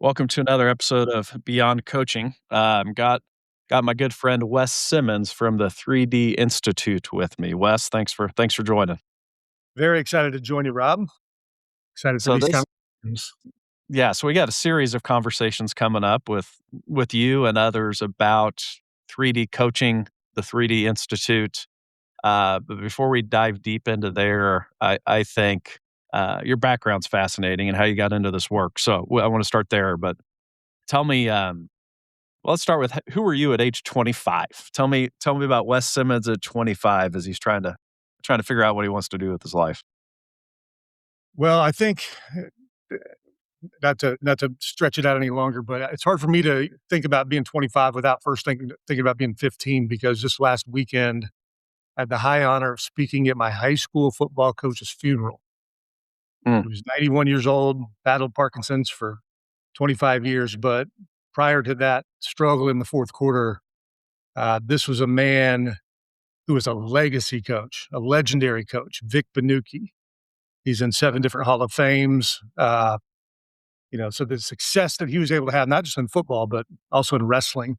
Welcome to another episode of Beyond Coaching. Got my good friend Wes Simmons from the 3D Institute with me. Wes, thanks for joining. Very excited to join you, Rob. Excited for So these this conversations. yeah, so we got a series of conversations coming up with you and others about 3D coaching, the 3D Institute. But before we dive deep into there, I think your background's fascinating and how you got into this work. So I want to start there, but tell me. Well, let's start with who were you at age 25? Tell me about Wes Simmons at 25 as he's trying to figure out what he wants to do with his life. Well, I think not to stretch it out any longer, but it's hard for me to think about being 25 without first thinking about being 15 because just last weekend I had the high honor of speaking at my high school football coach's funeral. Mm. He was 91 years old, battled Parkinson's for 25 years, but prior to that struggle in the fourth quarter, this was a man who was a legacy coach, a legendary coach, Vin Bonuchi. He's in 7 different Hall of Fames. So the success that he was able to have, not just in football, but also in wrestling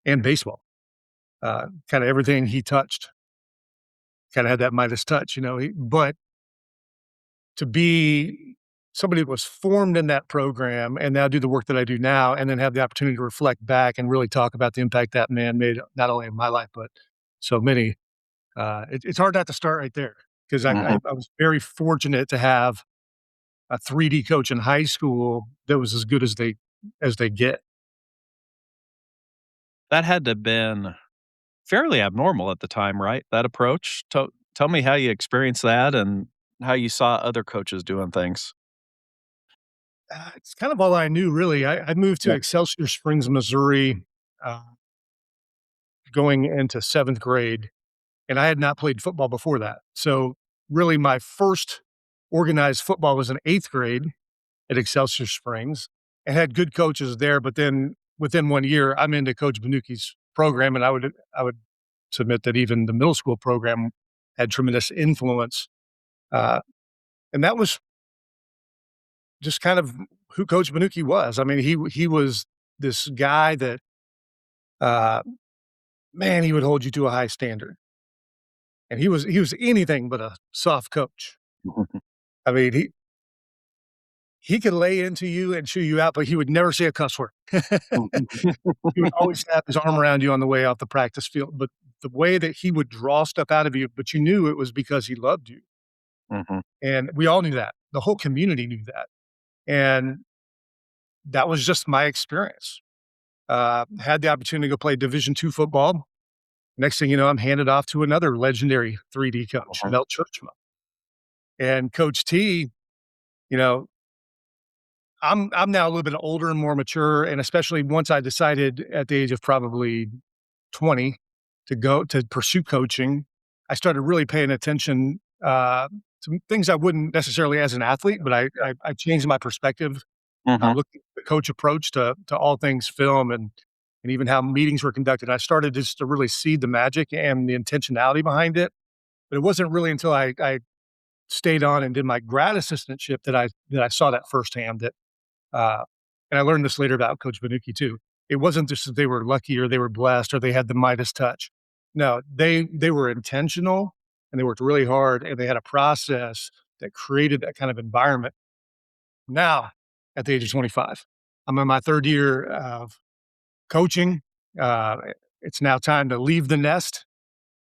and baseball, kind of everything he touched, kind of had that Midas touch, but to be somebody that was formed in that program and now do the work that I do now, and then have the opportunity to reflect back and really talk about the impact that man made, not only in my life, but so many, it's hard not to start right there because Mhm. I was very fortunate to have a 3D coach in high school that was as good as they get. That had to have been fairly abnormal at the time, right? That approach? Tell me how you experienced that and how you saw other coaches doing things. It's kind of all I knew, really. I moved to Yeah. Excelsior Springs, Missouri, uh, going into 7th grade, and I had not played football before that. So, really, my first organized football was in 8th grade at Excelsior Springs and had good coaches there. But then within 1 year, I'm into Coach Benuki's program, and I would submit that even the middle school program had tremendous influence. Uh, and that was just kind of who Coach Benuki was. I mean, he was this guy that, uh, man, he would hold you to a high standard, and he was anything but a soft coach. I mean, he could lay into you and chew you out, but he would never say a cuss word. He would always have his arm around you on the way off the practice field, but the way that he would draw stuff out of you, but you knew it was because he loved you, Mhm. and we all knew that. The whole community knew that, and that was just my experience. Had the opportunity to go play Division II football. Next thing you know, I'm handed off to another legendary 3D coach, Mhm. Mel Tjeerdsma. And Coach T, you know, I'm now a little bit older and more mature, and especially once I decided at the age of probably 20 to go to pursue coaching, I started really paying attention to things I wouldn't necessarily as an athlete, but I changed my perspective, Mhm. looking at the coach approach to all things film and even how meetings were conducted. I started just to really see the magic and the intentionality behind it. But it wasn't really until I stayed on and did my grad assistantship that I saw that firsthand. Uh, and I learned this later about Coach Benuki too. It wasn't just that they were lucky or they were blessed or they had the Midas touch. No, they were intentional and they worked really hard and they had a process that created that kind of environment. Now, at the age of 25, I'm in my 3rd year of coaching. Uh, it's now time to leave the nest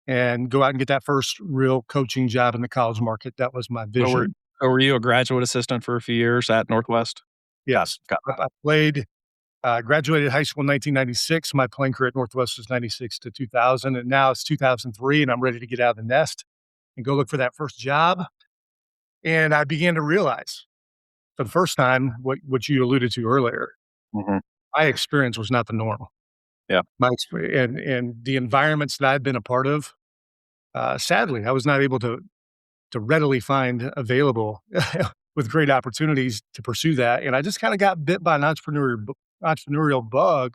and go out and get that first real coaching job in the college market. That was my So were vision. so were you a graduate assistant for a few years at Northwest? Yes, Got I played. Graduated high school in 1996. My playing career at Northwest was 96 to 2000, and now it's 2003, and I'm ready to get out of the nest and go look for that first job. And I began to realize for the first time what you alluded to earlier. Mhm. My experience was not the norm. Yeah. My experience and the environments that I've been a part of, sadly, I was not able to readily find available with great opportunities to pursue that. And I just kind of got bit by an entrepreneurial bug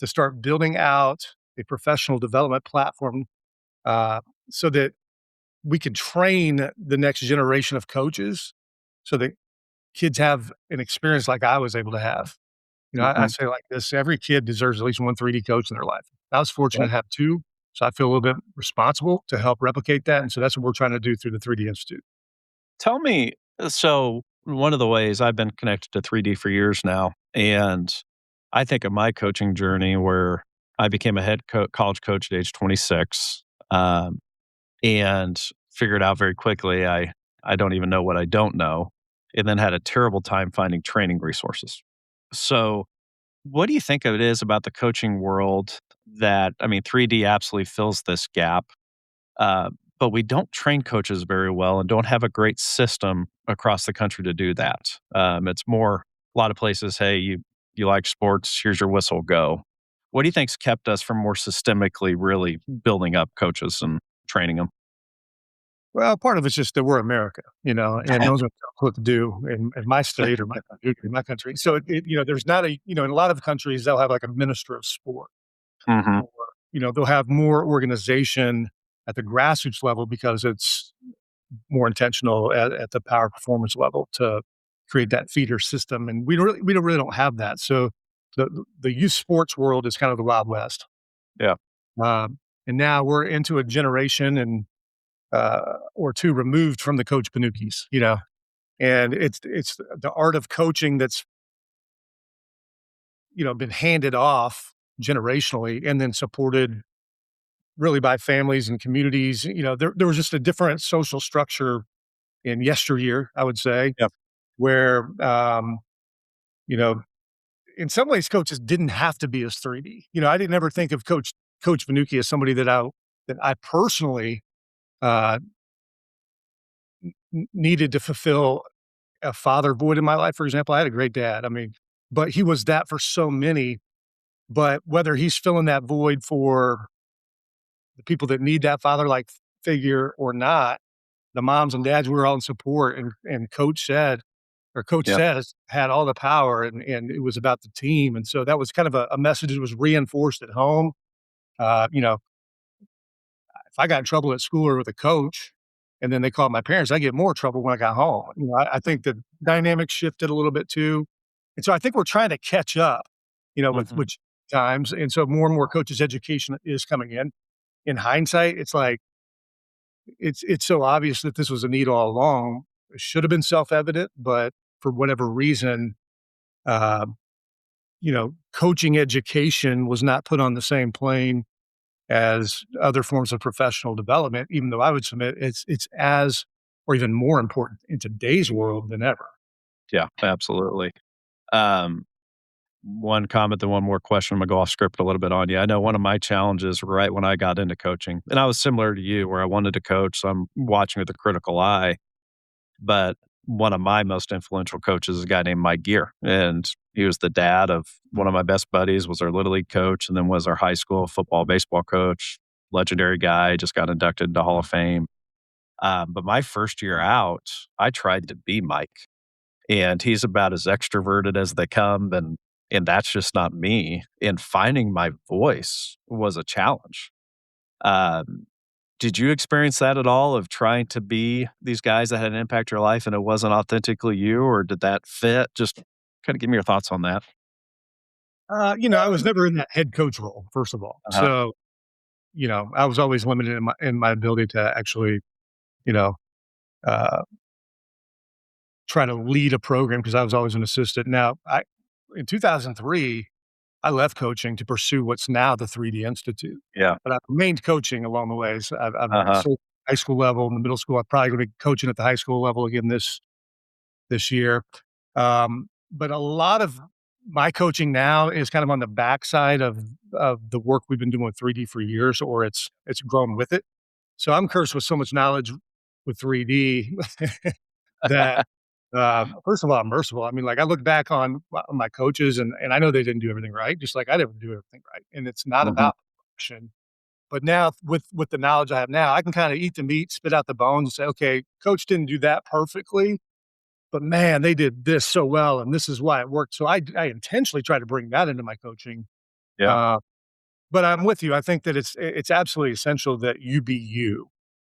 to start building out a professional development platform uh, so that we could train the next generation of coaches so that kids have an experience like I was able to have. I Mhm. say it like this, every kid deserves at least one 3D coach in their life. I was fortunate Yep. to have 2, so I feel a little bit responsible to help replicate that, and so that's what we're trying to do through the 3D Institute. Tell me, so one of the ways I've been connected to 3D for years now, and I think of my coaching journey where I became a college coach at age 26, um, and figured out very quickly I don't even know what I don't know, and then had a terrible time finding training resources. So, what do you think it is about the coaching world that, I mean, 3D absolutely fills this gap, uh, but we don't train coaches very well and don't have a great system across the country to do that. It's more a lot of places, hey, you like sports, here's your whistle, go. What do you think's kept us from more systemically really building up coaches and training them? Well, part of it's just that we're America, and no one's gonna tell us what to do in my state or my country, in my country. So there's not in a lot of countries, they'll have like a minister of sport, Hmm. or, they'll have more organization at the grassroots level because it's more intentional at the power performance level to create that feeder system. And we don't have that. So the youth sports world is kind of the Wild West. Yeah. Um, and now we're into a generation or two removed from the Coach Panucci's, and it's the art of coaching that's been handed off generationally and then supported really by families and communities. There was just a different social structure in yesteryear, I would say, Yeah. where you know in some ways coaches didn't have to be as 3D. I didn't ever think of Coach Vanucci as somebody that I personally uh, needed to fulfill a father void in my life. For example, I had a great dad. I mean, but he was that for so many. But whether he's filling that void for the people that need that father like figure or not, the moms and dads, we were all in support. And Coach Yeah. says had all the power, and it was about the team. And so that was kind of a message that was reinforced at home. Uh, you know, if I got in trouble at school or with a coach, and then they called my parents, I get more trouble when I got home. I think the dynamic shifted a little bit too, and so I think we're trying to catch up, with Hmm. which times, and so more and more coaches' education is coming in. In hindsight, it's like it's so obvious that this was a need all along. It should have been self evident, but for whatever reason, uh, coaching education was not put on the same plane as other forms of professional development, even though I would submit it's as or even more important in today's world than ever. Yeah, absolutely. Um, One comment, then one more question. I'm gonna go off script a little bit on you. I know one of my challenges right when I got into coaching, and I was similar to you where I wanted to coach, so I'm watching with a critical eye. But one of my most influential coaches is a guy named Mike Gear, and he was the dad of one of my best buddies, was our little league coach, and then was our high school football, baseball coach. Legendary guy, just got inducted into Hall of Fame. But my first year out, I tried to be Mike, and he's about as extroverted as they come, and that's just not me. And finding my voice was a challenge. Um, did you experience that at all of trying to be these guys that had an impact your life and it wasn't authentically you, or did that fit? Just kind of give me your thoughts on that. I was never in that head coach role, first of all. Uh-huh. So, I was always limited in my ability to actually, you know, uh, try to lead a program because I was always an assistant. Now, I in 2003, I left coaching to pursue what's now the 3D Institute, Yeah. but I've remained coaching along the way. So I've Uh-huh. served high school level, in the middle school. I'm probably going to be coaching at the high school level again this year. But a lot of my coaching now is kind of on the backside of the work we've been doing with 3D for years, or it's grown with it. So I'm cursed with so much knowledge with 3D that first of all, I'm merciful. I mean, like I look back on my coaches and I know they didn't do everything right, just like I didn't do everything right. And it's not Mhm. about perfection. But now with the knowledge I have now, I can kind of eat the meat, spit out the bones, and say, okay, coach didn't do that perfectly, but man, they did this so well, and this is why it worked. So I intentionally try to bring that into my coaching. Yeah. Uh, but I'm with you. I think that it's absolutely essential that you be you.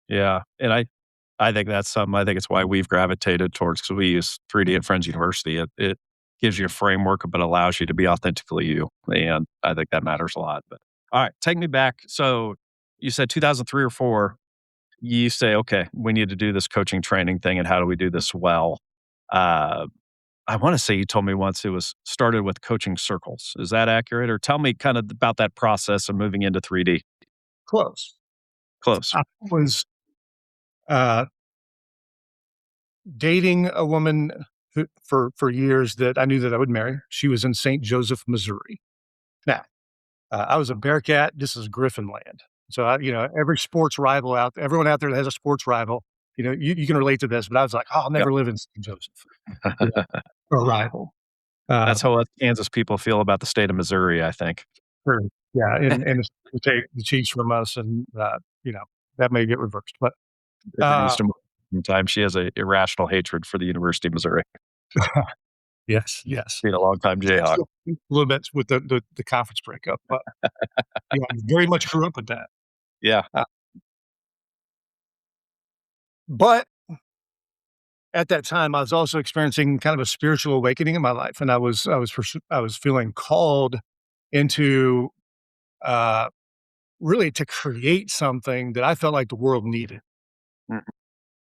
Yeah. And I think that's something I think it's why we've gravitated towards because we use 3D at Friends University. It gives you a framework, but allows you to be authentically you. And I think that matters a lot. But all right, take me back. So you said 2003 or four, you say, okay, we need to do this coaching training thing. And how do we do this well? Uh, I want to say you told me once it was started with coaching circles. Is that accurate? Or tell me kind of about that process of moving into 3D. Close. Close. I was uh, dating a woman for years that I knew that I would marry. She was in St. Joseph, Missouri. Now, I was a Bearcat. This is Griffin land. So, every sports rival everyone out there that has a sports rival, you can relate to this, but I was like, oh, I'll Yep. never live in St. Joseph. You know, a rival. That's how us Kansas people feel about the state of Missouri, I think. Sure. Yeah. And to take the Chiefs from us and, that may get reversed. But, Different news to me. Sometimes she has a irrational hatred for the University of Missouri. yes, yes. Being a longtime Jayhawk. A little bit with the conference breakup, but I very much grew up with that. Yeah. Uh, but at that time, I was also experiencing kind of a spiritual awakening in my life, and I was feeling called into uh, really to create something that I felt like the world needed, Mhm.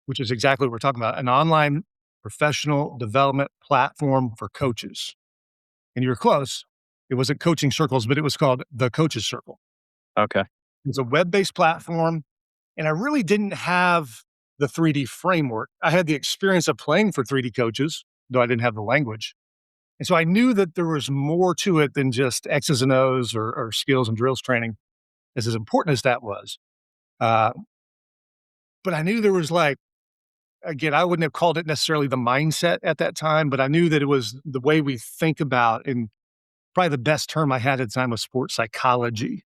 which is exactly what we're talking about: an online professional development platform for coaches. And you were close. It wasn't coaching circles, but it was called the Coaches Circle. Okay. It's a web-based platform, and I really didn't have the 3D framework. I had the experience of playing for 3D coaches, though I didn't have the language. And so I knew that there was more to it than just X's and O's or skills and drills training, as important as that was. Uh, but I knew there was again, I wouldn't have called it necessarily the mindset at that time, but I knew that it was the way we think about, and probably the best term I had at the time was sports psychology,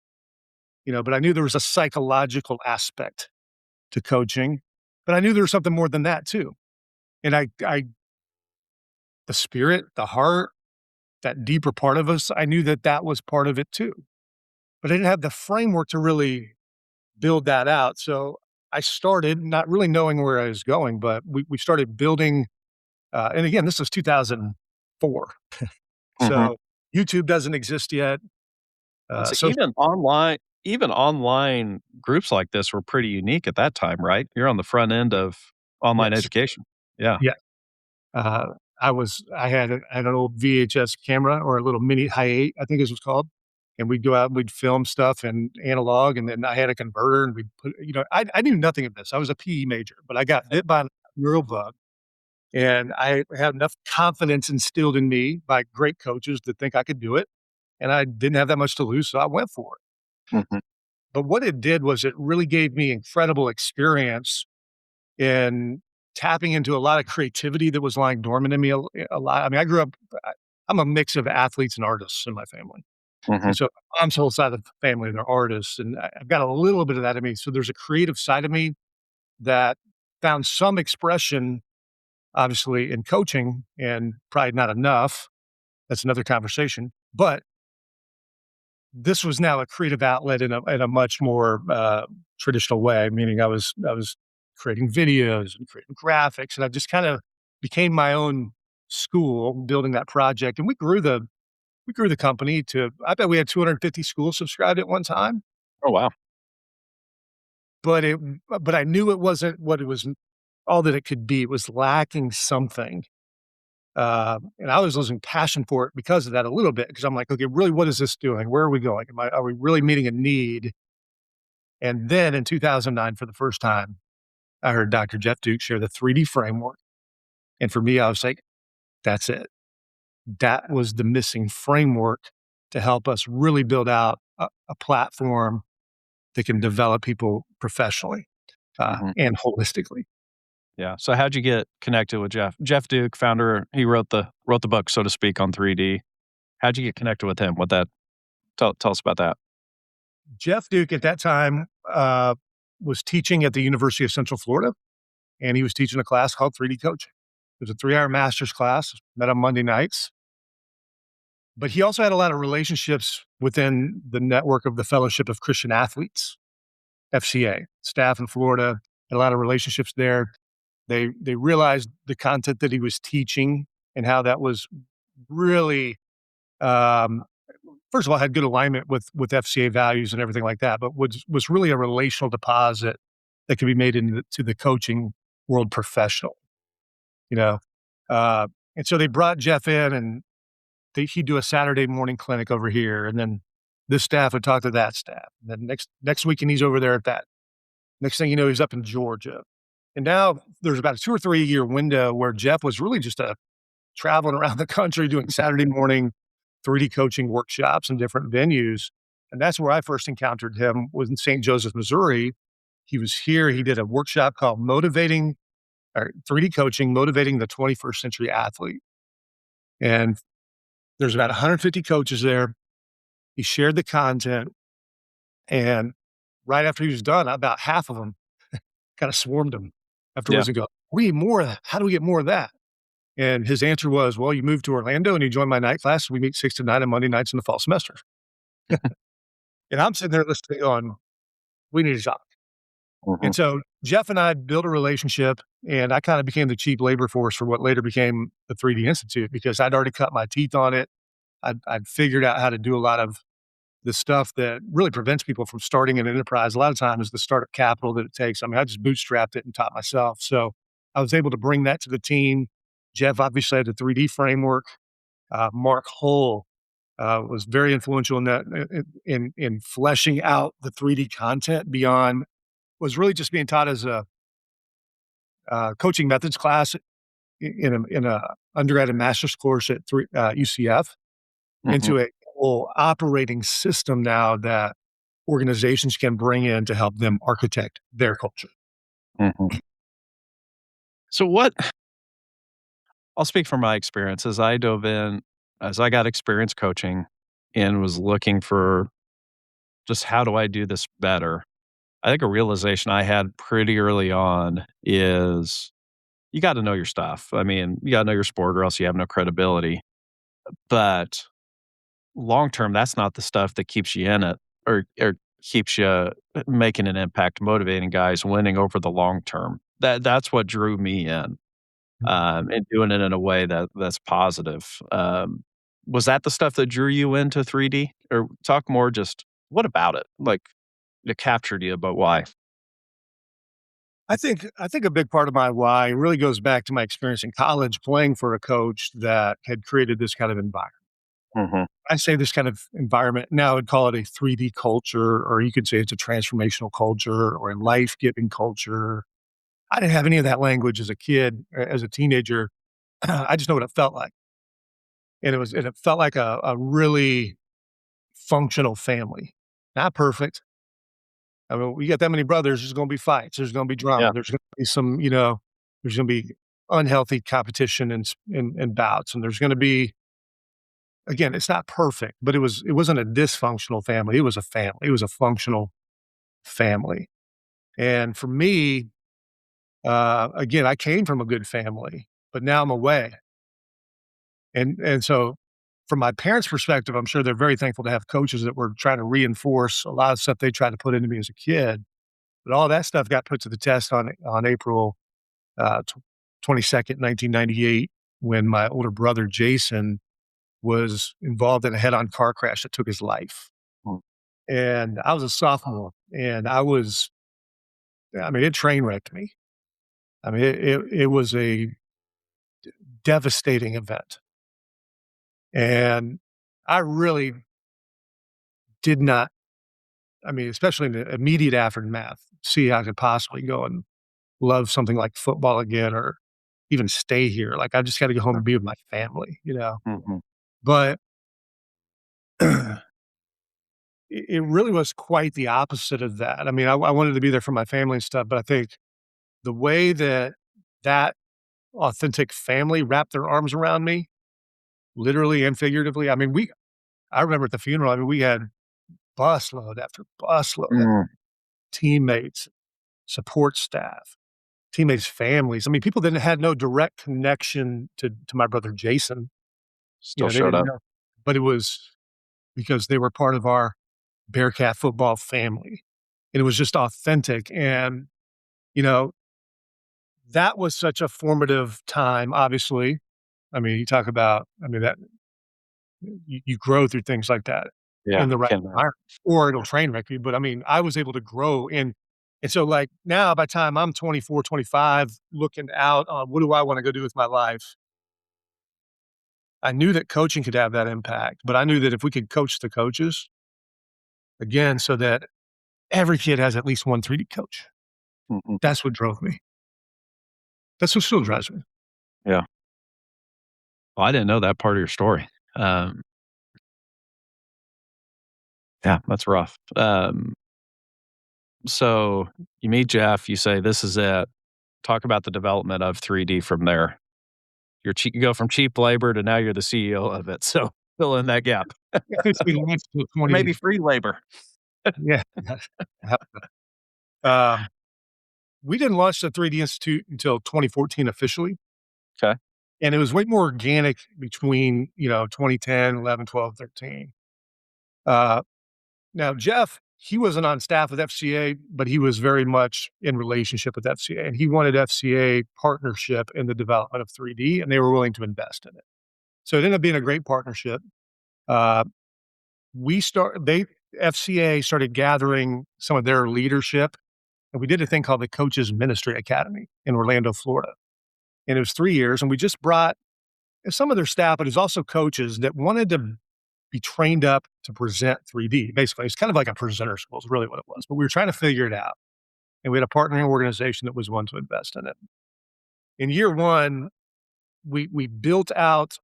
but I knew there was a psychological aspect to coaching, but I knew there was something more than that too. And the spirit, the heart, that deeper part of us, I knew that that was part of it too. But I didn't have the framework to really build that out. So I started not really knowing where I was going, but we started building. And again, this was 2004. Mhm. So YouTube doesn't exist yet. And so So even online groups like this were pretty unique at that time, right? You're on the front end of online yes, education. Yeah. yeah. Uh, I had an old VHS camera or a little mini high eight, I think it was called. And we'd go out and we'd film stuff in analog. And then I had a converter and we'd put, I knew nothing of this. I was a PE major, but I got bit by a neural bug. And I had enough confidence instilled in me by great coaches to think I could do it. And I didn't have that much to lose. So I went for it. Mhm. But what it did was it really gave me incredible experience in tapping into a lot of creativity that was lying dormant in me a lot. I mean, I'm a mix of athletes and artists in my family. And Mhm. so mom's whole side of the family, they're artists. And I've got a little bit of that in me. So there's a creative side of me that found some expression, obviously, in coaching and probably not enough. That's another conversation. But this was now a creative outlet in a much more traditional way. Meaning, I was creating videos and creating graphics, and I just kind of became my own school, building that project. And we grew the company to, I bet we had 250 schools subscribed at one time. Oh, wow. But but I knew it wasn't what it was, all that it could be. It was lacking something. And I was losing passion for it because of that a little bit, because I'm like, okay, really, what is this doing? Where are we going? Are we really meeting a need? And then in 2009, for the first time, I heard Dr. Jeff Duke share the 3D framework. And for me, I was like, that's it. That was the missing framework to help us really build out a platform that can develop people professionally Mhm. and holistically. Yeah. So how'd you get connected with Jeff? Jeff Duke, founder, he wrote the book, so to speak, on 3D. How'd you get connected with him? What that tell us about that. Jeff Duke at that time was teaching at the University of Central Florida, and he was teaching a class called 3D Coaching. It was a 3-hour master's class, met on Monday nights. But he also had a lot of relationships within the network of the Fellowship of Christian Athletes, FCA, staff in Florida. had a lot of relationships there. They realized the content that he was teaching and how that was really, um, first of all, had good alignment with FCA values and everything like that, but was really a relational deposit that could be made into the coaching world professional, you know? Uh, and so they brought Jeff in and he'd do a Saturday morning clinic over here, and then this staff would talk to that staff. And then next weekend he's over there at that. Next thing you know, he's up in Georgia. And now there's about a 2 or 3 year window where Jeff was really just traveling around the country doing Saturday morning 3D coaching workshops in different venues. And that's where I first encountered him, was in St. Joseph, Missouri. He was here. He did a workshop called Motivating or 3D Coaching, Motivating the 21st Century Athlete. And there's about 150 coaches there. He shared the content. And right after he was done, about half of them kind of swarmed him Yeah. afterwards and go, "We need more of that. How do we get more of that?" And his answer was, "Well, you move to Orlando and you join my night class. We meet 6 to 9 on Monday nights in the fall semester." And I'm sitting there listening on, we need to talk. And Mhm. so Jeff and I built a relationship, and I kind of became the cheap labor force for what later became the 3D Institute because I'd already cut my teeth on it. I'd figured out how to do a lot of the stuff that really prevents people from starting an enterprise. A lot of times the startup capital that it takes. I mean, I just bootstrapped it and taught myself. So I was able to bring that to the team. Jeff obviously had the 3D framework. Mark Hull was very influential in that, in fleshing out the 3D content beyond, was really just being taught as a coaching methods class in a undergrad and master's course at UCF, Mhm. into a whole operating system now that organizations can bring in to help them architect their culture. Mhm. So what I'll speak from my experience as I dove in, as I got experience coaching and was looking for just how do I do this better? I think a realization I had pretty early on is you got to know your stuff. I mean, you got to know your sport or else you have no credibility. But long term, that's not the stuff that keeps you in it or keeps you making an impact, motivating guys, winning over the long term. That's what drew me in. And doing it in a way that's positive. Was that the stuff that drew you into 3D? Or talk more just what about it? Like, it captured you, but why? I think a big part of my why really goes back to my experience in college playing for a coach that had created this kind of environment. Mhm, I say this kind of environment now, I'd call it a 3D culture, or you could say it's a transformational culture or a life-giving culture. I didn't have any of that language as a kid, as a teenager. I just know what it felt like. And it felt like a really functional family. Not perfect. I mean, we got that many brothers, there's gonna be fights, there's gonna be drama, yeah, there's gonna be some, there's gonna be unhealthy competition and bouts, and there's gonna be, again, it's not perfect, but it wasn't a dysfunctional family, it was a family, it was a functional family. And for me, again, I came from a good family, but now I'm away. And so from my parents' perspective, I'm sure they're very thankful to have coaches that were trying to reinforce a lot of stuff they tried to put into me as a kid. But all that stuff got put to the test on April 22nd, 1998, when my older brother Jason was involved in a head-on car crash that took his life. mm, And I was a sophomore, and I mean, it train wrecked me. I mean, it was a devastating event, and I really did not. I mean, especially in the immediate aftermath, see how I could possibly go and love something like football again, or even stay here. Like, I just gotta go home and be with my family, you know? mhm, But it really was quite the opposite of that. I mean, I wanted to be there for my family and stuff, but I think the way that that authentic family wrapped their arms around me, literally and figuratively, I mean, I remember at the funeral, I mean, we had busload after busload after mm, teammates, support staff, teammates' families. I mean, people that had no direct connection to my brother Jason, still they showed didn't up. know, but it was because they were part of our Bearcat football family, and it was just authentic. And You know, that was such a formative time, obviously. I mean, you talk about, I mean, that you grow through things like that Yeah, in the right can environment, or it'll train wreck you. But I mean, I was able to grow and so like now by the time I'm 24, 25, looking out on what do I want to go do with my life, I knew that coaching could have that impact, but I knew that if we could coach the coaches again, so that every kid has at least one 3D coach. Mhm. That's what drove me. That's what still drives me. Yeah. Well, I didn't know that part of your story. Um, yeah, that's rough. So you meet Jeff, you say, "This is it." Talk about the development of 3D from there. You go from cheap labor to now you're the CEO of it, so fill in that gap. Yeah, since we launched to Or maybe 20, free labor. yeah. Um, we didn't launch the 3D Institute until 2014 officially, Okay. and it was way more organic between, 2010, 11, 12, 13. Uh, Now Jeff, he wasn't on staff with FCA, but he was very much in relationship with FCA, and he wanted FCA partnership in the development of 3D, and they were willing to invest in it. So it ended up being a great partnership. Uh, we start they FCA started gathering some of their leadership, and we did a thing called the Coaches Ministry Academy in Orlando, Florida. And it was 3 years, and we just brought some of their staff, but it was also coaches that wanted to be trained up to present 3D. Basically, it's kind of like a presenter school is really what it was, but we were trying to figure it out. And we had a partnering organization that was one to invest in it. In year 1, we built out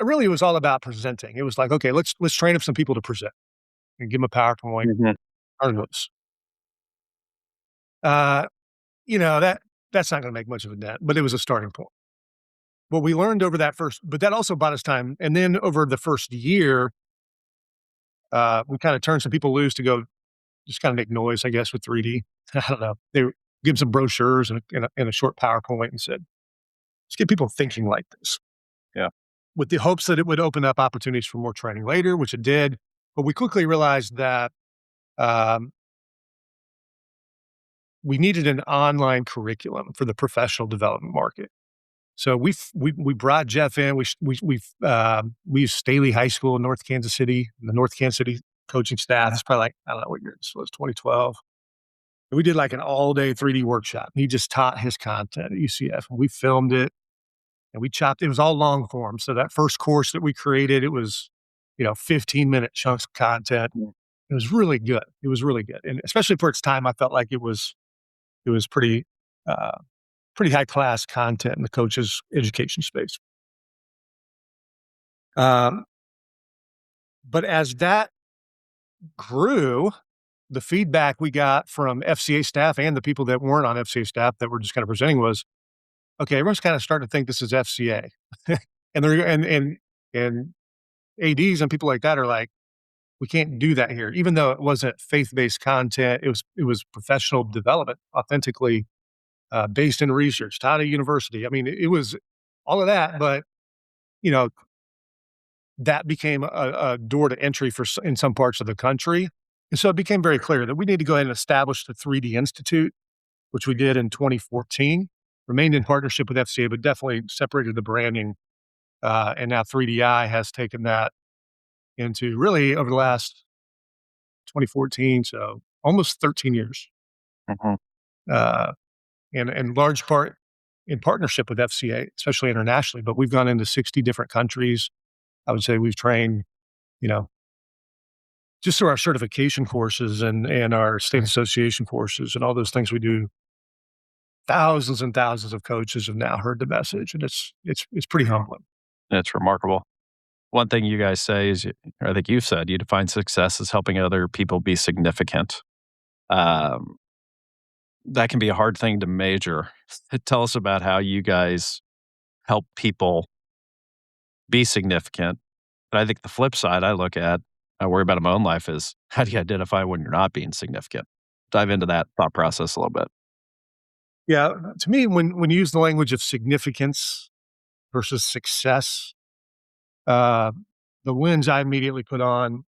really, it was all about presenting. It was like, "Okay, let's train up some people to present and give them a PowerPoint, Mhm. earn those." Uh, you know, that's not gonna make much of a dent, but it was a starting point. What we learned over that first but that also bought us time, and then over the first year, we kinda turned some people loose to go just kinda make noise, I guess, with 3D. I don't know. They give 'em some brochures and a short PowerPoint and said, "Let's get people thinking like this," Yeah. with the hopes that it would open up opportunities for more training later, which it did. But we quickly realized that, um, we needed an online curriculum for the professional development market. So we brought Jeff in. We used Staley High School in North Kansas City, the North Kansas City coaching staff. It's probably like, I don't know what year this was, 2012. And we did like an all-day 3D workshop. He just taught his content at UCF, and we filmed it, and we chopped it was all long form. So that first course that we created, it was, 15-minute chunks of content. Mm. It was really good. It was really good, and especially for its time, I felt like it was uh, pretty high class content in the coaches' education space. Um, but as that grew, the feedback we got from FCA staff and the people that weren't on FCA staff that were just kind of presenting was, okay, everyone's kind of starting to think this is FCA, and they're and ads and people like that are like, we can't do that here, even though it wasn't faith-based content. It was professional development, authentically based in research, taught at a university. I mean, it was all of that, but you know that became a door to entry in some parts of the country. And so it became very clear that we need to go ahead and establish the 3D Institute, which we did in 2014, remained in partnership with FCA, but definitely separated the branding. And now 3DI has taken that into really over the last 2014, so almost 13 years, Mhm. uh, and in large part in partnership with FCA, especially internationally. But we've gone into 60 different countries. I would say we've trained, you know, just through our certification courses and our state association courses and all those things we do, thousands and thousands of coaches have now heard the message, and it's pretty humbling. That's remarkable. One thing you guys say is, or I think you've said, you define success as helping other people be significant. Um, that can be a hard thing to measure. Tell us about how you guys help people be significant. But I think the flip side I look at, I worry about in my own life is how do you identify when you're not being significant? Dive into that thought process a little bit. Yeah, to me, when you use the language of significance versus success, uh, the lens I immediately put on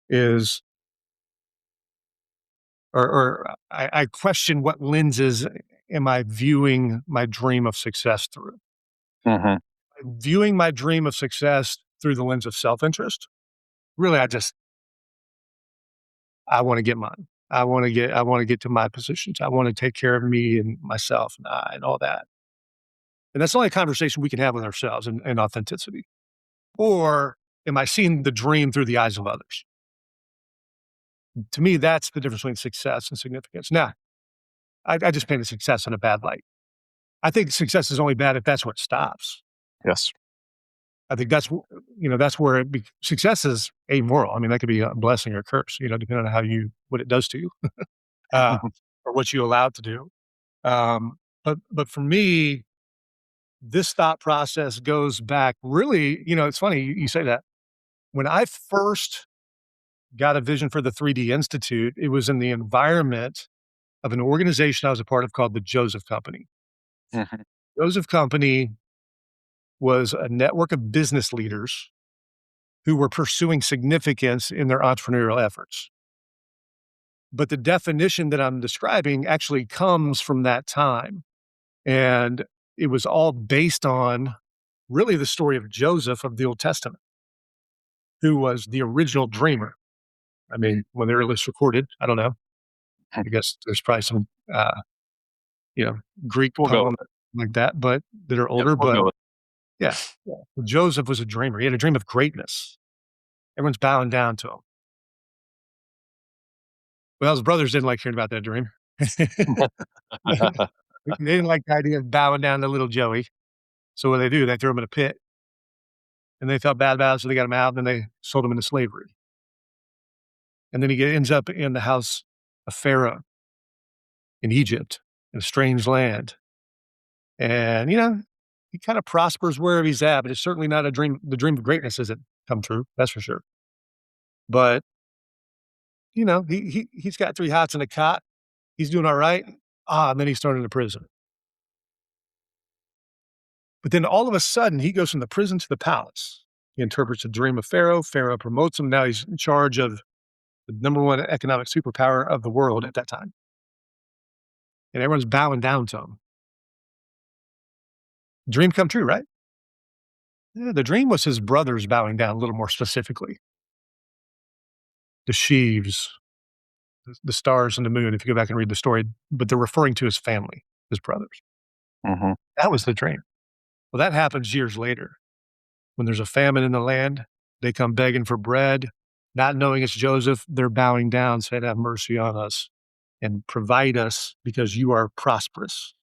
is or I question what lenses am I viewing my dream of success through. Mhm. Viewing my dream of success through the lens of self-interest, really, I want to get mine. I want to get to my positions. I want to take care of me and myself and I and all that. And that's only a conversation we can have with ourselves and authenticity. Or am I seeing the dream through the eyes of others? To me, that's the difference between success and significance. Now, I just painted success in a bad light. I think success is only bad if that's where it stops. Yes. I think that's where success is amoral. I mean, that could be a blessing or a curse, depending on what it does to you, uh, or what you allow it to do. But for me, this thought process goes back really, it's funny you say that. When I first got a vision for the 3D Institute, it was in the environment of an organization I was a part of called the Joseph Company. Mhm. Joseph Company was a network of business leaders who were pursuing significance in their entrepreneurial efforts. But the definition that I'm describing actually comes from that time. And it was all based on really the story of Joseph of the Old Testament, who was the original dreamer. I mean, when they were list recorded, I don't know. I guess there's probably some, you know, Greek We'll go poem with it. like that, but that are Yep, older. we'll But go with yeah, yeah. Joseph was a dreamer. He had a dream of greatness. Everyone's bowing down to him. Well, his brothers didn't like hearing about that dream. They it. didn't like the idea of bowing down to little Joey. So what they do, they threw him in a pit, and they felt bad about it, so they got him out, and then they sold him into slavery. And then he ends up in the house of Pharaoh in Egypt, in a strange land. And, he kind of prospers wherever he's at, but it's certainly not a dream. The dream of greatness isn't come true, that's for sure. But, he's got 3 hots and a cot. He's doing all right. And then he's thrown into prison. But then all of a sudden, he goes from the prison to the palace. He interprets the dream of Pharaoh. Pharaoh promotes him. Now he's in charge of the number one economic superpower of the world at that time. And everyone's bowing down to him. Dream come true, right? Yeah, the dream was his brothers bowing down a little more specifically. The sheaves, the stars and the moon, if you go back and read the story, but they're referring to his family, his brothers. Mhm. That was the dream. Well, that happens years later. When there's a famine in the land, they come begging for bread, not knowing it's Joseph. They're bowing down, saying, "Have mercy on us and provide us because you are prosperous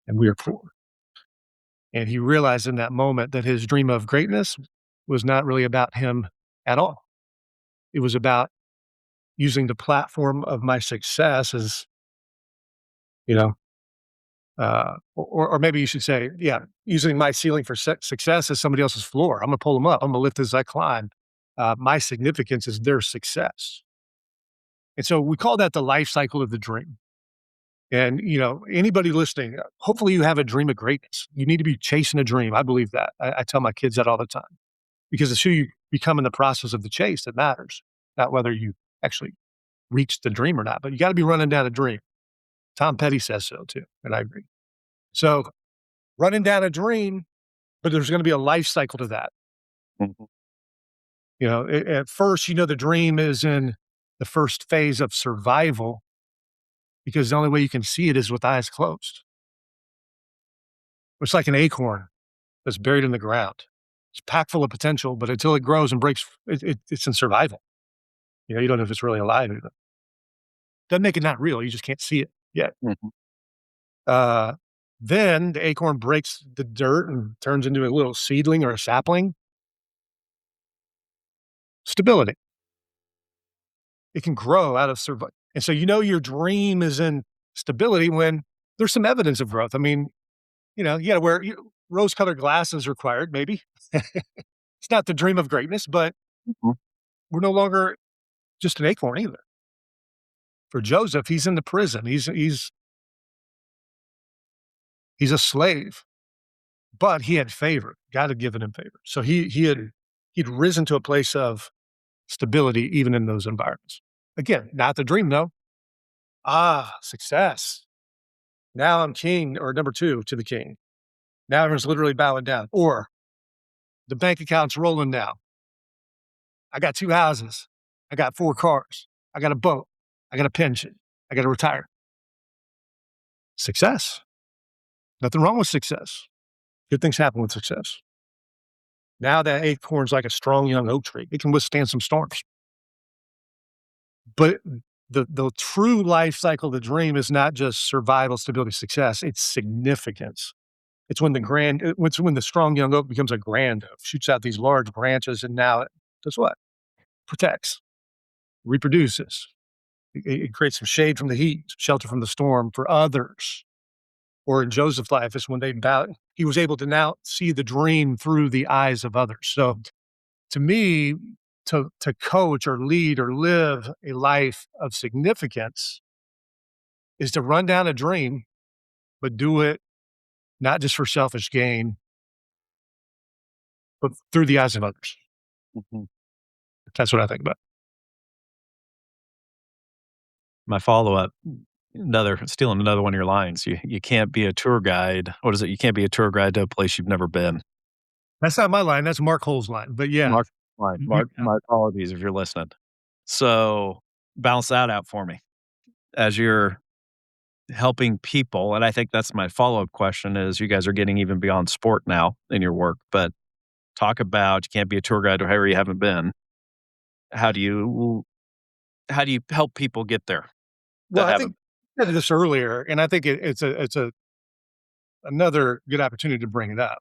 and we are poor." And he realized in that moment that his dream of greatness was not really about him at all. It was about using the platform of my success as, you know, or maybe you should say, yeah, using my ceiling for success as somebody else's floor. I'm going to pull them up. I'm going to lift as I climb. My significance is their success. And so we call that the life cycle of the dream. And, anybody listening, hopefully you have a dream of greatness. You need to be chasing a dream. I believe that. I tell my kids that all the time because it's who you become in the process of the chase that matters, not whether you actually reach the dream or not. But you got to be running down a dream. Tom Petty says so too. And I agree. So running down a dream, but there's going to be a life cycle to that. Mhm. At first, the dream is in the first phase of survival because the only way you can see it is with eyes closed. It's like an acorn that's buried in the ground. It's packed full of potential, but until it grows and breaks, it's in survival. You don't know if it's really alive. It doesn't make it not real. You just can't see it yet. Mhm. Uh, then the acorn breaks the dirt and turns into a little seedling or a sapling. Stability. It can grow out of survival. And so your dream is in stability when there's some evidence of growth. I mean, you gotta wear rose-colored glasses required, maybe. It's not the dream of greatness, but Mhm. we're no longer just an acorn either. For Joseph, he's in the prison. He's a slave, but he had favor. God had given him favor. So he'd risen to a place of stability even in those environments. Again, not the dream though. Success. Now I'm king or number two to the king. Now everyone's literally bowing down. Or the bank account's rolling now. I got 2 houses. I got 4 cars. I got a boat. I got a pension. I got to retire. Success. Nothing wrong with success. Good things happen with success. Now that acorn's like a strong young oak tree. It can withstand some storms. But the true life cycle of the dream is not just survival, stability, success. It's significance. It's when the strong young oak becomes a grand oak, shoots out these large branches, and now it does what? Protects, reproduces. It creates some shade from the heat, shelter from the storm for others. Or in Joseph's life, is when he was able to now see the dream through the eyes of others. So to me, to coach or lead or live a life of significance is to run down a dream, but do it not just for selfish gain, but through the eyes of others. Mhm. That's what I think about. My follow-up, stealing another one of your lines, you can't be a tour guide. What is it? You can't be a tour guide to a place you've never been. That's not my line. That's Mark Hull's line. But yeah, Mark line. Mark, my apologies if you're listening. So, balance that out for me. As you're helping people, and I think that's my follow-up question is you guys are getting even beyond sport now in your work, but talk about you can't be a tour guide to wherever you haven't been. How do you help people get there well, that I think haven't? I said this earlier, and I think it's another good opportunity to bring it up.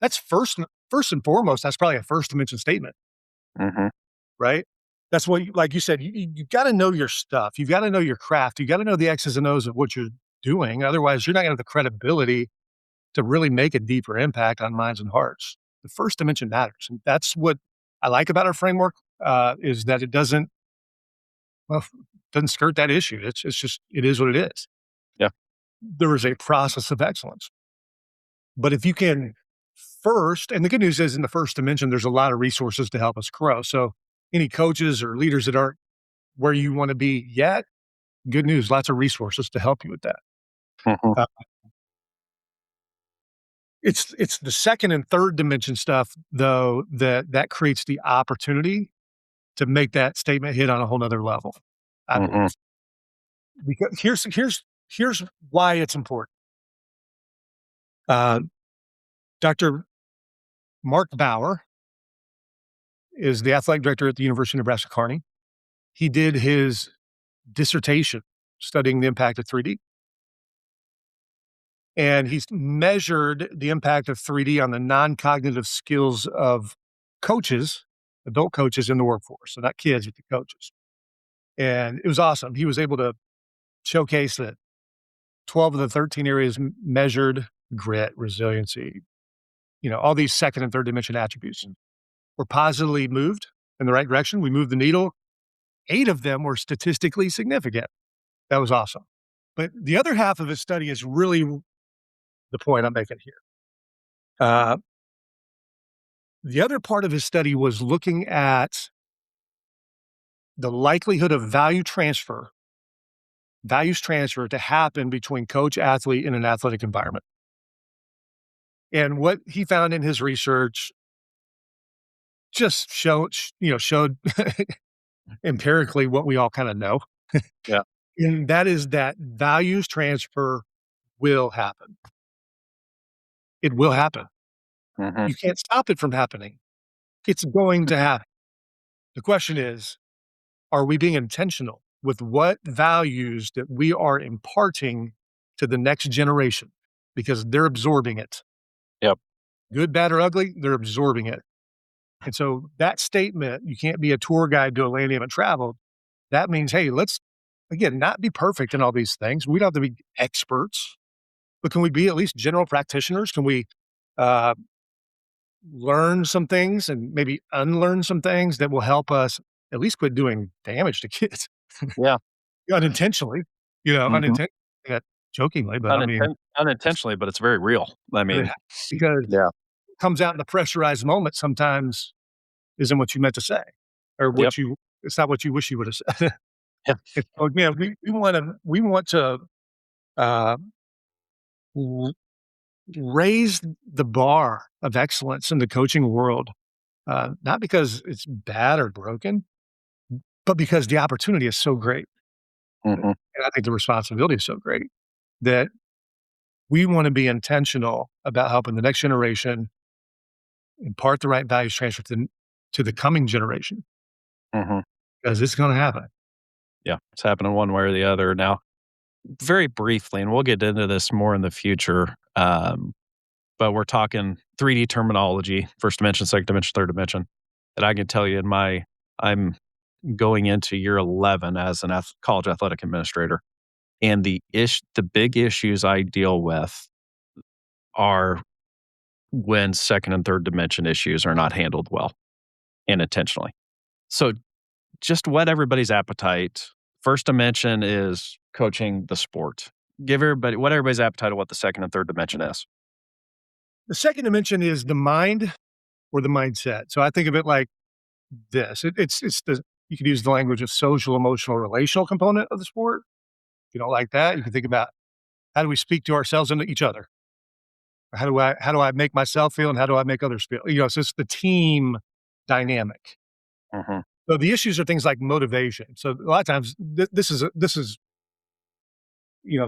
That's first and foremost. That's probably a first dimension statement, Mhm, right? That's what, like you said, you got to know your stuff. You've got to know your craft. You got to know the X's and O's of what you're doing. Otherwise, you're not going to have the credibility to really make a deeper impact on minds and hearts. The first dimension matters, and that's what I like about our framework. Is that it well, doesn't skirt that issue. It's just it is what it is. yeah, There is a process of excellence. But if you can first, and the good news is in the first dimension, there's a lot of resources to help us grow. So any coaches or leaders that aren't where you want to be yet, good news, lots of resources to help you with that. mhm, Uh, it's the second and third dimension stuff though that creates the opportunity to make that statement hit on a whole nother level. I mhm, believe because here's why it's important. Uh, Dr. Mark Bauer is the athletic director at the University of Nebraska Kearney. He did his dissertation studying the impact of 3D. And he's measured the impact of 3D on the non-cognitive skills of coaches, adult coaches in the workforce. So not kids, but the coaches. And it was awesome. He was able to showcase that 12 of the 13 areas measured grit, resiliency, all these second and third dimension attributes were positively moved in the right direction. We moved the needle. 8 of them were statistically significant. That was awesome. But the other half of his study is really the point I'm making here. Uh, the other part of his study was looking at the likelihood of values transfer to happen between coach athlete in an athletic environment. And what he found in his research just showed empirically what we all kind of know. yeah, And that is that values transfer will happen. It will happen. mhm, You can't stop it from happening. It's going to happen. The question is, are we being intentional with what values that we are imparting to the next generation? Because they're absorbing it. yep, Good, bad, or ugly, they're absorbing it. And so that statement, you can't be a tour guide to a land you haven't traveled. That means, hey, let's, again, not be perfect in all these things. We don't have to be experts, but can we be at least general practitioners? Can we uh, learn some things and maybe unlearn some things that will help us at least quit doing damage to kids yeah, unintentionally, mhm. unintentionally, jokingly, but I mean, it's Unintentionally, but it's very real. I but it mean, because yeah, it comes out in a pressurized moment sometimes isn't what you meant to say or yep, it's not what you wish you would have said. Yeah. It's like, man, we want to uh, r- raise the bar of excellence in the coaching world, not because it's bad or broken, but because the opportunity is so great, Mhm, and I think the responsibility is so great that we want to be intentional about helping the next generation impart the right values transfer to the coming generation mhm. because it's going to happen. Yeah, it's happening one way or the other. Now, very briefly, and we'll get into this more in the future, but we're talking 3D terminology, first dimension, second dimension, third dimension. And I can tell you I'm going into year 11 as an college athletic administrator. And the big issues I deal with are when second and third dimension issues are not handled well and intentionally. So just whet everybody's appetite. First dimension is coaching the sport. Give everybody what everybody's appetite of what the second and third dimension is. The second dimension is the mind or the mindset. So I think of it like this. It's the you could use the language of social, emotional, relational component of the sport. If you don't like that, you can think about how do we speak to ourselves and to each other? How do I make myself feel and how do I make others feel? So it's the team dynamic. Mhm. So the issues are things like motivation. So a lot of times this is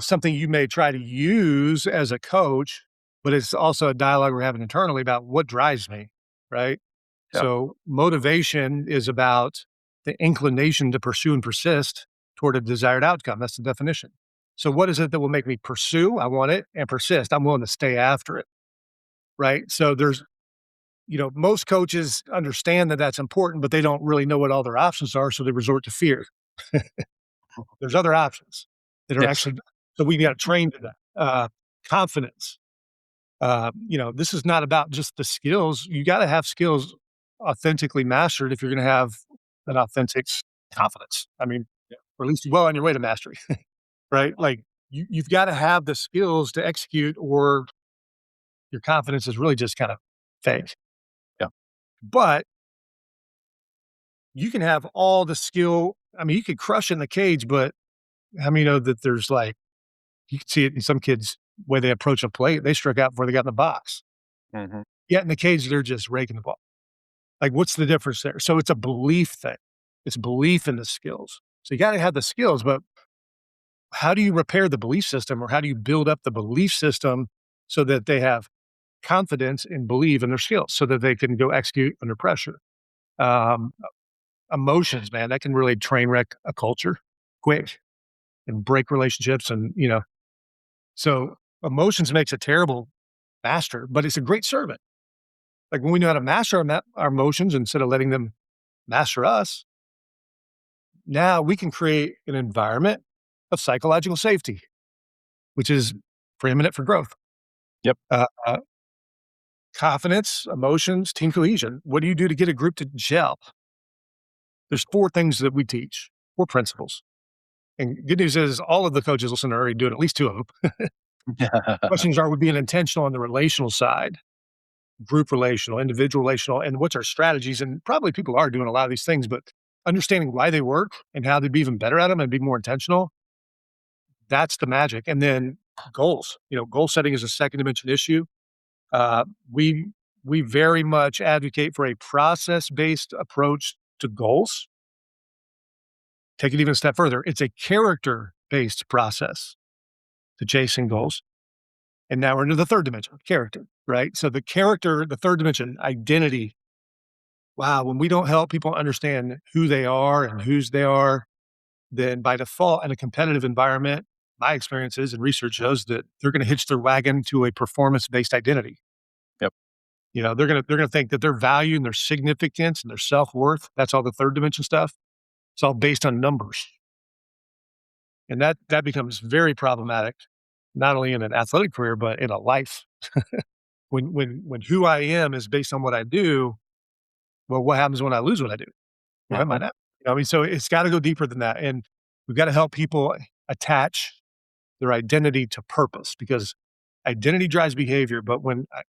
something you may try to use as a coach, but it's also a dialogue we're having internally about what drives me, right? Yeah. So motivation is about the inclination to pursue and persist toward a desired outcome. That's the definition. So what is it that will make me pursue? I want it and persist. I'm willing to stay after it, right? So most coaches understand that that's important, but they don't really know what all their options are. So they resort to fear. There's other options that are Yes. actually, so we got to train to that. Confidence. This is not about just the skills. You got to have skills authentically mastered if you're going to have an authentic confidence. I mean, or at least well on your way to mastery, right? Like you've got to have the skills to execute, or your confidence is really just kind of fake. Yeah. But you can have all the skill. I mean, you could crush in the cage, but how many know that there's like, you can see it in some kids' way they approach a plate, they struck out before they got in the box. Mhm. Yet in the cage, they're just raking the ball. Like, what's the difference there? So it's a belief thing. It's belief in the skills. So you got to have the skills, but how do you repair the belief system or how do you build up the belief system so that they have confidence and believe in their skills so that they can go execute under pressure? Um, Emotions, man, that can really train wreck a culture quick and break relationships. So emotions makes a terrible master, but it's a great servant. Like when we know how to master our emotions instead of letting them master us, now we can create an environment of psychological safety, which is preeminent for growth. Yep. Uh, uh, Confidence, emotions, team cohesion. What do you do to get a group to gel? There's 4 things that we teach, 4 principles. And good news is all of the coaches listening are already doing at least 2 of them. Questions are we being intentional on the relational side, group relational, individual relational, and what's our strategies? And probably people are doing a lot of these things, but understanding why they work and how to be even better at them and be more intentional. That's the magic. And then goals. Goal setting is a second dimension issue. Uh, we we very much advocate for a process based approach to goals. Take it even a step further. It's a character based process to chasing goals. And now we're into the third dimension, character, right? So the character, the third dimension, identity. Wow, when we don't help people understand who they are and whose they are, then by default in a competitive environment, my experiences and research shows that they're going to hitch their wagon to a performance-based identity. Yep. They're gonna think that their value and their significance and their self-worth, that's all the third dimension stuff. It's all based on numbers. And that becomes very problematic, not only in an athletic career, but in a life. When who I am is based on what I do, well, what happens when I lose what I do? Who am I Mhm. now? I mean, so it's got to go deeper than that. And we've got to help people attach their identity to purpose because identity drives behavior. But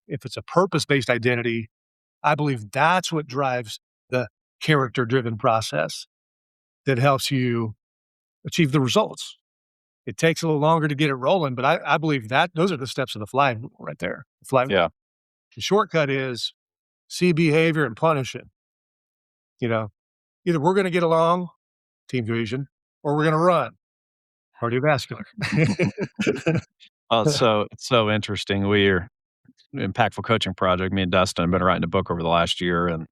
if it's a purpose based identity, I believe that's what drives the character driven process that helps you achieve the results. It takes a little longer to get it rolling, but I believe that those are the steps of the fly right there. The fly. Yeah. The shortcut is see behavior and punish it. You know, either we're going to get along, team cohesion, or we're going to run, cardiovascular. Oh, it's so interesting. We're impactful coaching project. Me and Dustin have been writing a book over the last year, and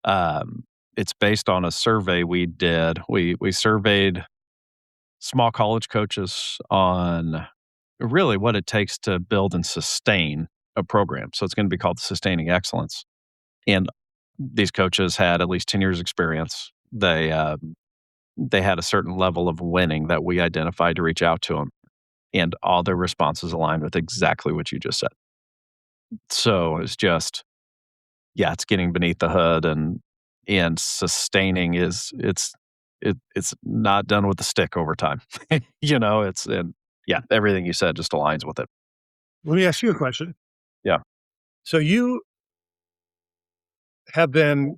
um, it's based on a survey we did. We surveyed small college coaches on really what it takes to build and sustain a program. So it's going to be called Sustaining Excellence. And these coaches had at least 10 years experience. They had a certain level of winning that we identified to reach out to them. And all their responses aligned with exactly what you just said. So it's just, yeah, it's getting beneath the hood and sustaining it's not done with the stick over time. It's and yeah, everything you said just aligns with it. Let me ask you a question. Yeah, So you have been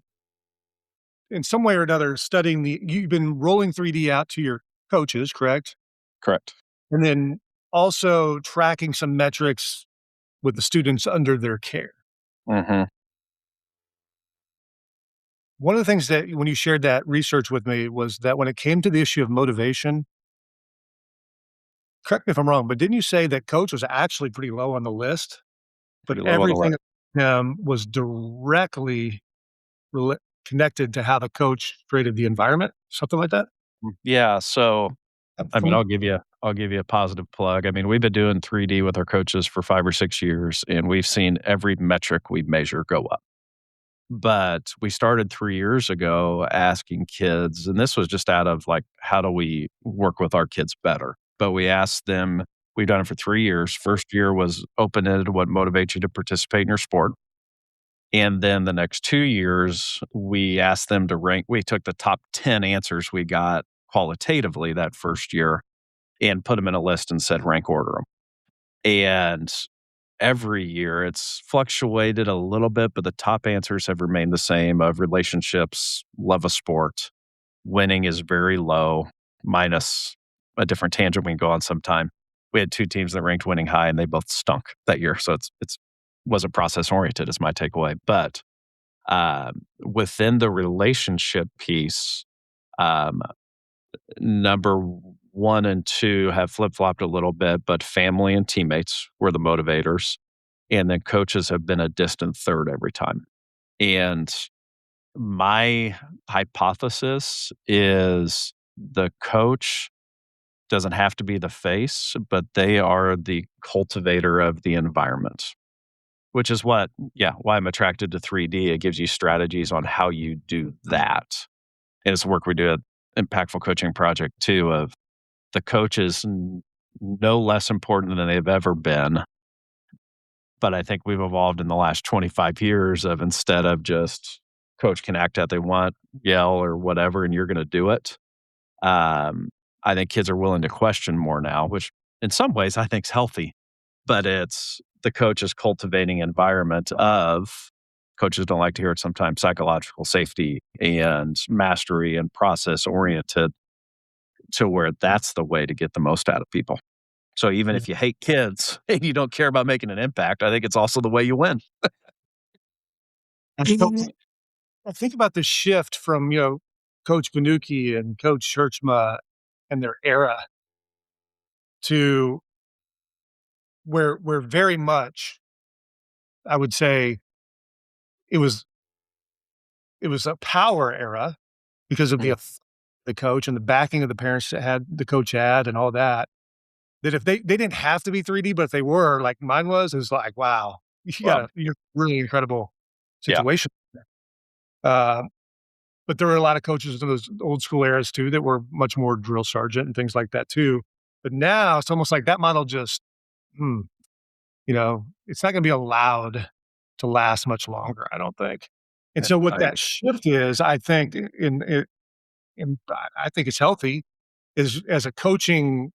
in some way or another studying you've been rolling 3D out to your coaches, correct? correct. And then also tracking some metrics with the students under their care. Mhm. One of the things that when you shared that research with me was that when it came to the issue of motivation, correct me if I'm wrong, but didn't you say that coach was actually pretty low on the list, but Pretty low on the everything list. was directly rela connected to how the coach created the environment, something like that? Yeah, so I mean, From I'll give you a positive plug. I mean, we've been doing 3D with our coaches for 5 or 6 years, and we've seen every metric we measure go up. But we started 3 years ago asking kids, and this was just out of like, how do we work with our kids better? But we asked them, we've done it for 3 years. First year was open-ended, what motivates you to participate in your sport? And then the next 2 years, we asked them to rank. We took the top 10 answers we got qualitatively that first year and put them in a list and said, rank order them. And every year it's fluctuated a little bit, but the top answers have remained the same of relationships, love of sport, winning is very low, minus a different tangent we can go on sometime. We had 2 teams that ranked winning high and they both stunk that year. So it's wasn't process oriented is my takeaway. But within the relationship piece, um, number 1 and 2 have flip flopped a little bit, but family and teammates were the motivators. And then coaches have been a distant third every time. And my hypothesis is the coach doesn't have to be the face, but they are the cultivator of the environment, which is why I'm attracted to 3D. It gives you strategies on how you do that. And it's work we do at Impactful Coaching Project too, of the coach is no less important than they've ever been. But I think we've evolved in the last 25 years of instead of just coach can act out they want, yell or whatever, and you're going to do it. I think kids are willing to question more now, which in some ways I think is healthy, but it's the coach is cultivating environment of coaches don't like to hear it sometimes psychological safety and mastery and process oriented to where that's the way to get the most out of people. So even if you hate kids and you don't care about making an impact, I think it's also the way you win. I think about the shift from, Coach Bonucci and Coach Tjeerdsma and their era to where very much, I would say it was it was a power era because of Mm. the coach and the backing of the parents that had the coach had and all that. That if they didn't have to be 3D, but if they were like mine was, it was like, wow, Well, you're really incredible yeah. situation. Uh, but there were a lot of coaches in those old school eras too that were much more drill sergeant and things like that too. But now it's almost like that model just, hmm, it's not going to be allowed to last much longer, I don't think. And so what I that shift is, I think, I think it's healthy, is as a coaching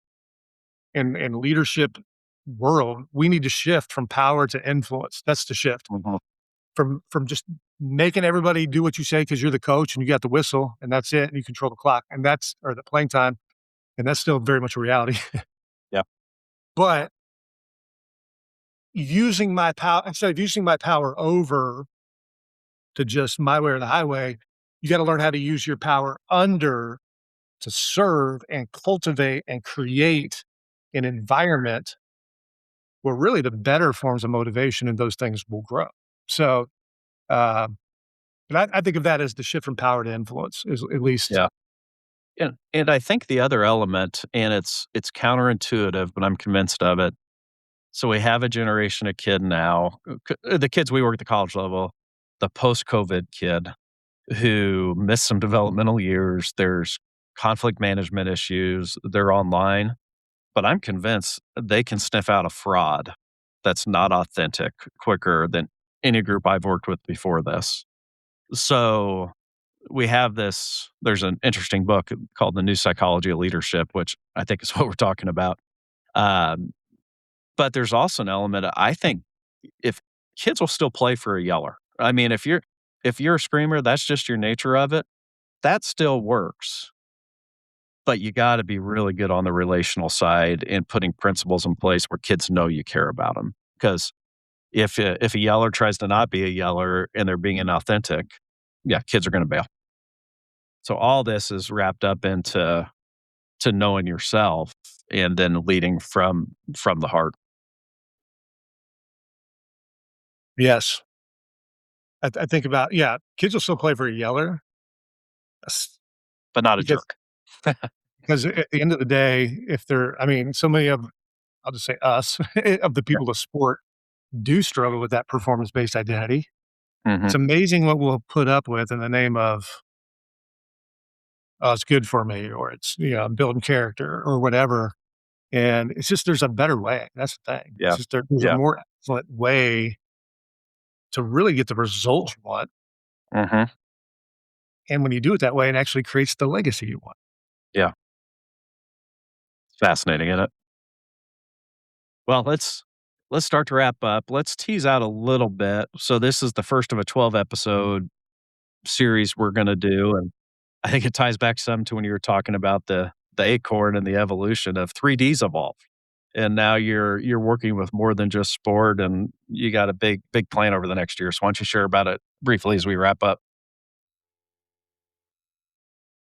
and leadership world, we need to shift from power to influence. That's the shift mhm. from just making everybody do what you say because you're the coach and you got the whistle and that's it and you control the clock and that's or the playing time. and that's still very much a reality. Yeah. But using my power instead of using my power over to just my way or the highway, you got to learn how to use your power under to serve and cultivate and create an environment where really the better forms of motivation and those things will grow. So, um, and I think of that as the shift from power to influence, is at least. Yeah. And I think the other element, and it's counterintuitive, but I'm convinced of it. So we have a generation of kid now, the kids we work at the college level, the post-COVID kid who missed some developmental years. There's conflict management issues. They're online, but I'm convinced they can sniff out a fraud that's not authentic quicker than any group I've worked with before this. So we have this, there's an interesting book called The New Psychology of Leadership, which I think is what we're talking about. Um, but there's also an element, I think, if kids will still play for a yeller. I mean, if you're a screamer, that's just your nature of it. That still works, but you gotta be really good on the relational side and putting principles in place where kids know you care about them. Because if a yeller tries to not be a yeller and they're being inauthentic, yeah, kids are gonna bail. So all this is wrapped up into knowing yourself and then leading from the heart, Yes. I think about, yeah, kids will still play for a yeller, s but not a because jerk. at the end of the day, if they're I mean, so many of I'll just say us, of the Yeah. people of sport do struggle with that performance-based identity. It's Mhm. amazing what we'll put up with in the name of, "Oh, it's good for me," or it's, I'm building character or whatever, and it's just there's a better way, that's the thing. It's Yeah. just there's a Yeah. more excellent way to really get the results you want, Mhm. and when you do it that way, it actually creates the legacy you want. Yeah. Fascinating, isn't it? Well, let's start to wrap up. Let's tease out a little bit. So this is the first of a 12 episode series we're gonna do, and I think it ties back some to when you were talking about the acorn and the evolution of 3Ds evolved. And now you're working with more than just sport, and you got a big plan over the next year. So why don't you share about it briefly as we wrap up?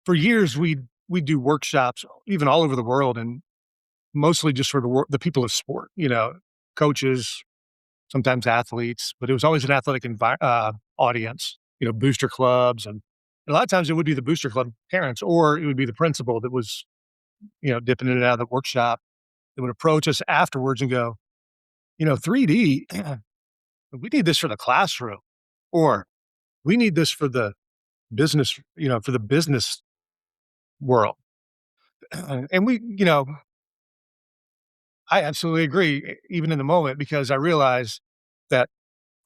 For years, we do workshops even all over the world and mostly just for the people of sport, coaches, sometimes athletes, but it was always an athletic audience, booster clubs. And a lot of times it would be the booster club parents, or it would be the principal that was, dipping in and out of the workshop that would approach us afterwards and go, 3D, we need this for the classroom, or we need this for the business, for the business world. And I absolutely agree, even in the moment, because I realize that,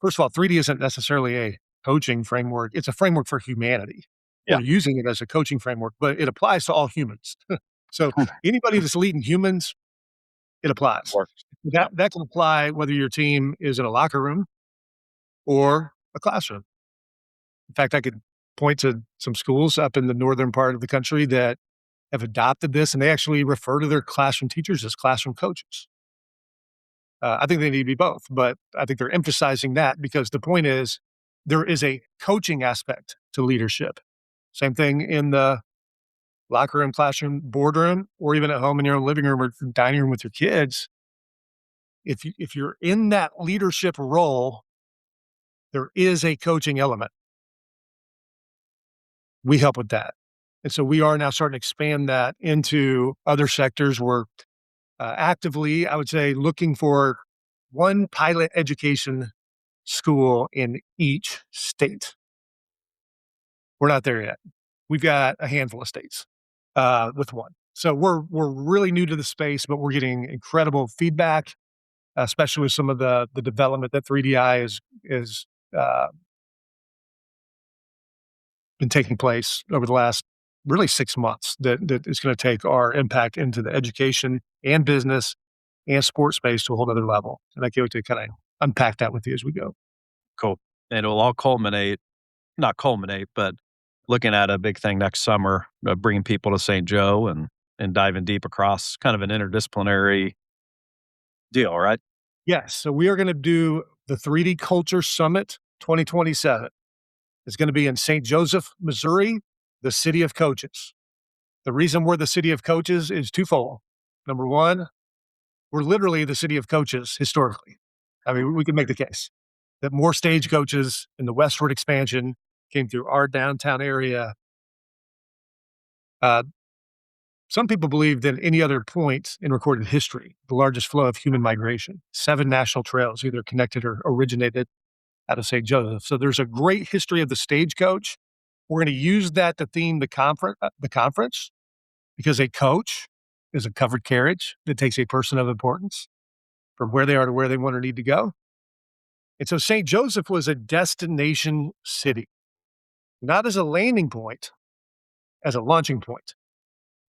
first of all, 3D isn't necessarily a coaching framework. It's a framework for humanity. Yeah. We're using it as a coaching framework, but it applies to all humans. So anybody that's leading humans, it applies. Works. Yeah. That can apply whether your team is in a locker room or a classroom. In fact, I could point to some schools up in the northern part of the country that have adopted this, and they actually refer to their classroom teachers as classroom coaches. I think they need to be both, but I think they're emphasizing that because the point is there is a coaching aspect to leadership. Same thing in the locker room, classroom, boardroom, or even at home in your own living room or dining room with your kids. If you're in that leadership role, there is a coaching element. We help with that, and so we are now starting to expand that into other sectors. We're actively, I would say, looking for one pilot education school in each state. We're not there yet. We've got a handful of states with one. So we're really new to the space, but we're getting incredible feedback, especially with some of the development that 3DI is been taking place over the last really 6 months. That is going to take our impact into the education and business and sports space to a whole other level. And I can't wait to kind of unpack that with you as we go. Cool. And it'll all culminate, not culminate, but looking at a big thing next summer, bringing people to St. Joe and and diving deep across kind of an interdisciplinary deal, right? Yes. So we are going to do the 3D Culture Summit 2027. It's going to be in St. Joseph, Missouri, the city of coaches. The reason we're the city of coaches is twofold. Number one, we're literally the city of coaches historically. I mean, we can make the case that more stage coaches in the westward expansion came through our downtown area. Uh, some people believe than any other point in recorded history, the largest flow of human migration. 7 national trails either connected or originated out of St. Joseph. So there's a great history of the stagecoach. We're going to use that to theme the conference because a coach is a covered carriage that takes a person of importance from where they are to where they want or need to go. And so St. Joseph was a destination city, not as a landing point, as a launching point.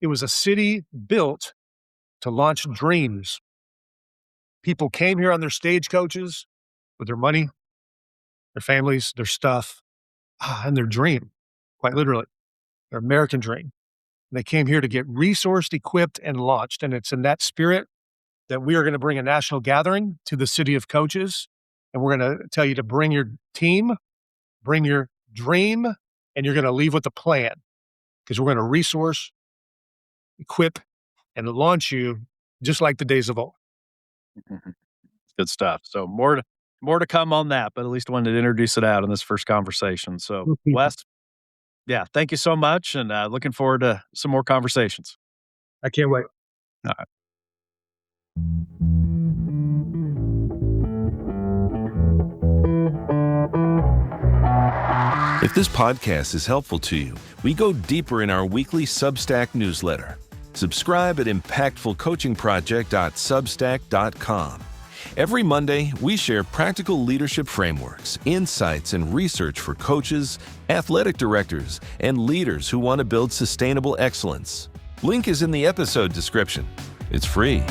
It was a city built to launch dreams. People came here on their stagecoaches with their money, their families, their stuff, and their dream, quite literally, their American dream. And they came here to get resourced, equipped, and launched. And it's in that spirit that we are going to bring a national gathering to the city of coaches. And we're going to tell you to bring your team, bring your dream, and you're going to leave with a plan because we're going to resource, equip, and launch you just like the days of old. Mhm. Good stuff. So more to come on that, but at least wanted to introduce it out in this first conversation. So, Wes, yeah, thank you so much, and looking forward to some more conversations. I can't wait. All right. If this podcast is helpful to you, we go deeper in our weekly Substack newsletter. Subscribe at impactfulcoachingproject.substack.com. Every Monday, we share practical leadership frameworks, insights, and research for coaches, athletic directors, and leaders who want to build sustainable excellence. Link is in the episode description. It's free.